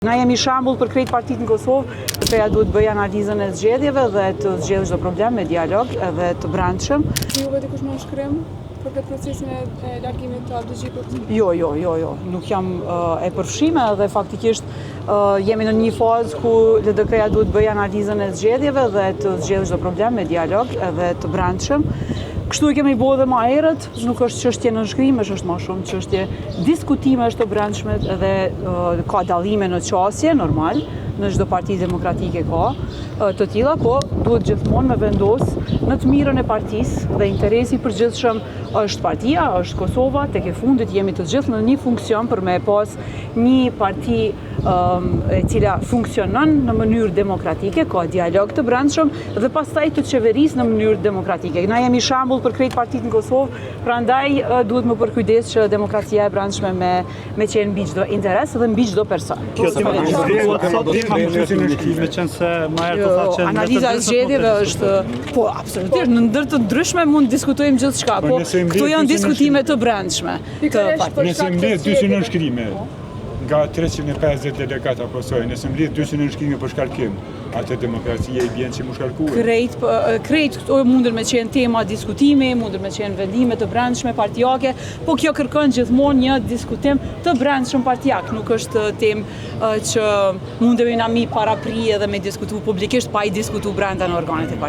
Na jemi shembull për krejt partitë në Kosovë, përveja duhet bëj analizën e zgjedhjeve dhe të zgjedhë çdo problem me dialog edhe të brendshëm. Juve dikush më shkrim për këtë procesin e largimit të Abdulgjipit? Jo, nuk jam e përfshime dhe faktikisht jemi në një fazë ku LDK-ja duhet bëj analizën e zgjedhjeve dhe të zgjedhë çdo problem me dialog edhe të brendshëm. Kështu e kemi bërë dhe më herët, nuk është çështje nënshkrime, është më shumë çështje diskutimesh të brendshme dhe ka dallime në qasje, normal, në çdo parti demokratike ka të tilla, po duhet gjithmonë me vendos në të mirën e partisë dhe interesi i përgjithshëm është partia, është Kosova, tek e fundit jemi të gjithë në një funksion për me pas një parti e cila funksionon në mënyrë demokratike, ka dialog të brendshëm dhe pastaj të qeverisë në mënyrë demokratike. Na jemi shembull për krejt partitë në Kosovë, prandaj duhet më përkujdes që demokracia e brendshme me qenë mbi çdo interes dhe mbi çdo person. Analiza e zgjedhjeve është, po absolutisht, në ndër të ndryshme mund të diskutojmë gjithçka, po këto janë diskutime të brendshme të partisë. Nëse mbledh 200 nënshkrime nga 350 delegata Kosovë, nëse mbledh 200 nënshkrime për shkarkim, atë demokracia i bjen që mu shkarkuar. Krejt këto mundën me qenë tema diskutimi, mundën me qenë vendime të brendshme partijake, po kjo kërkon gjithmonë një diskutim të brendshëm partijak, nuk është temë që mundemi na mi paraprije dhe me diskutu publikisht pa i diskutu brenda në organet e partijës.